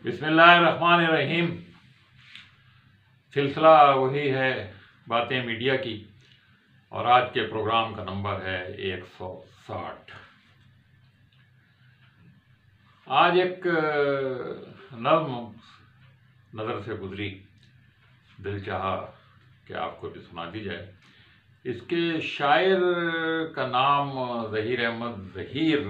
بسم اللہ الرحمن الرحیم۔ سلسلہ وہی ہے باتیں میڈیا کی، اور آج کے پروگرام کا نمبر ہے 160۔ آج ایک نظم نظر سے گزری، دل چاہا کہ آپ کو بھی سنا دی جائے۔ اس کے شاعر کا نام ظہیر احمد ظہیر،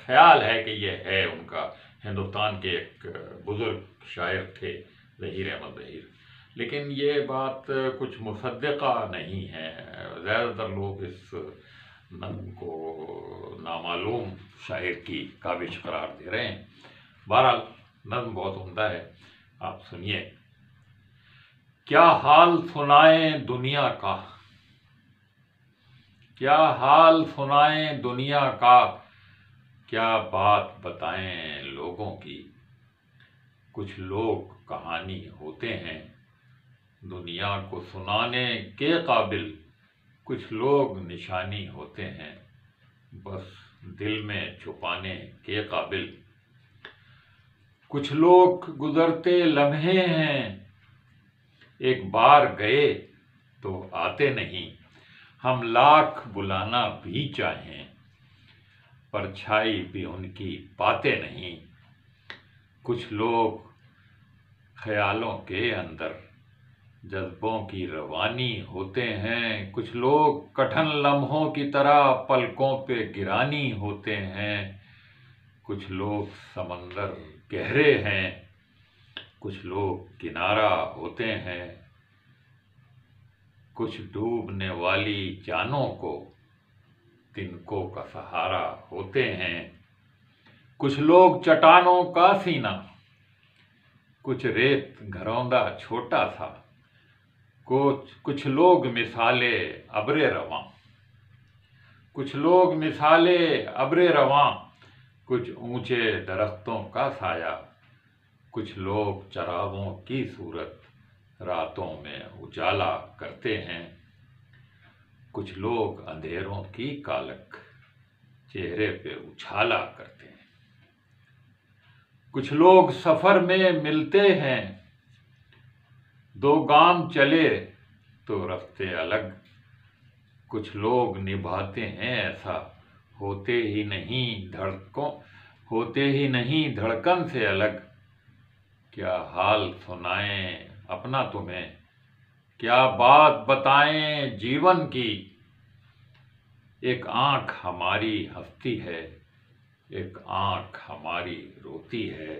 خیال ہے کہ یہ ہے ان کا، ہندوستان کے ایک بزرگ شاعر تھے ظہیر احمد ظہیر، لیکن یہ بات کچھ مصدقہ نہیں ہے۔ زیادہ تر لوگ اس نظم کو نامعلوم شاعر کی کاوش قرار دے رہے ہیں۔ بہرحال نظم بہت عمدہ ہے، آپ سنیے۔ کیا حال سنائیں دنیا کا، کیا حال سنائیں دنیا کا، کیا بات بتائیں لوگوں کی۔ کچھ لوگ کہانی ہوتے ہیں دنیا کو سنانے کے قابل، کچھ لوگ نشانی ہوتے ہیں بس دل میں چھپانے کے قابل۔ کچھ لوگ گزرتے لمحے ہیں، ایک بار گئے تو آتے نہیں، ہم لاکھ بلانا بھی چاہیں پرچھائی بھی ان کی پاتے نہیں۔ کچھ لوگ خیالوں کے اندر جذبوں کی روانی ہوتے ہیں، کچھ لوگ کٹھن لمحوں کی طرح پلکوں پہ گرانی ہوتے ہیں۔ کچھ لوگ سمندر گہرے ہیں، کچھ لوگ کنارہ ہوتے ہیں، کچھ ڈوبنے والی جانوں کو تنکوں کا سہارا ہوتے ہیں۔ کچھ لوگ چٹانوں کا سینہ، کچھ ریت گھروندہ چھوٹا سا، کچھ لوگ مثالے ابر رواں، کچھ لوگ مثالے ابر رواں، کچھ اونچے درختوں کا سایہ، کچھ لوگ چراغوں کی صورت راتوں میں اجالا کرتے ہیں، کچھ لوگ اندھیروں کی کالک چہرے پہ اچھالا کرتے ہیں۔ کچھ لوگ سفر میں ملتے ہیں، دو گام چلے تو رستے الگ، کچھ لوگ نبھاتے ہیں ایسا ہوتے ہی نہیں دھڑکن سے الگ۔ کیا حال سنائیں اپنا تمہیں، کیا بات بتائیں جیون کی۔ ایک آنکھ ہماری ہنستی ہے، ایک آنکھ ہماری روتی ہے،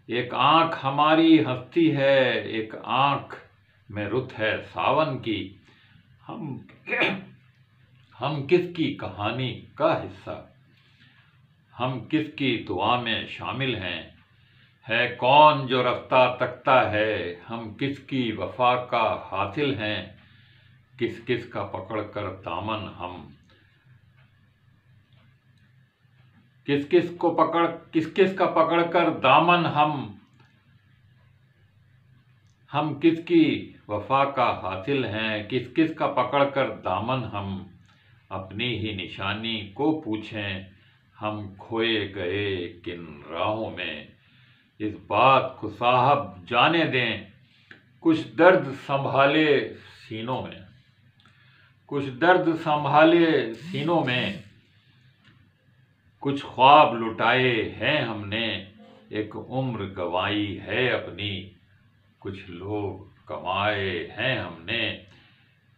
ایک آنکھ ہماری ہنستی ہے، ایک آنکھ میں رت ہے ساون کی۔ ہم کس کی کہانی کا حصہ، ہم کس کی دعا میں شامل ہیں، ہے کون جو رفتہ تکتا ہے، ہم کس کی وفا کا حاصل ہیں۔ کس کس کا پکڑ کر دامن ہم، کس کس کا پکڑ کر دامن ہم کس کی وفا کا حاصل ہیں، کس کس کا پکڑ کر دامن ہم اپنی ہی نشانی کو پوچھیں۔ ہم کھوئے گئے کن راہوں میں، اس بات کو صاحب جانے دیں۔ کچھ درد سنبھالے سینوں میں، کچھ درد سنبھالے سینوں میں، کچھ خواب لٹائے ہیں ہم نے، ایک عمر گنوائی ہے اپنی۔ کچھ لوگ کمائے ہیں ہم نے،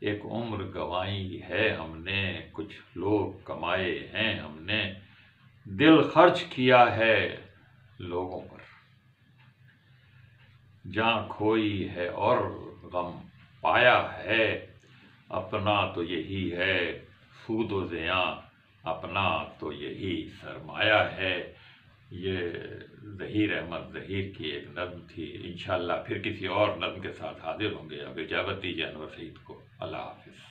ایک عمر گنوائی ہے ہم نے، کچھ لوگ کمائے ہیں ہم نے، دل خرچ کیا ہے لوگوں پر۔ جاں کھوئی ہے اور غم پایا ہے، اپنا تو یہی ہے سود و زیاں، اپنا تو یہی سرمایہ ہے۔ یہ ظہیر احمد ظہیر کی ایک نظم تھی۔ انشاءاللہ پھر کسی اور نظم کے ساتھ حاضر ہوں گے۔ اب اجازت دیجیے انور سعید کو۔ اللہ حافظ۔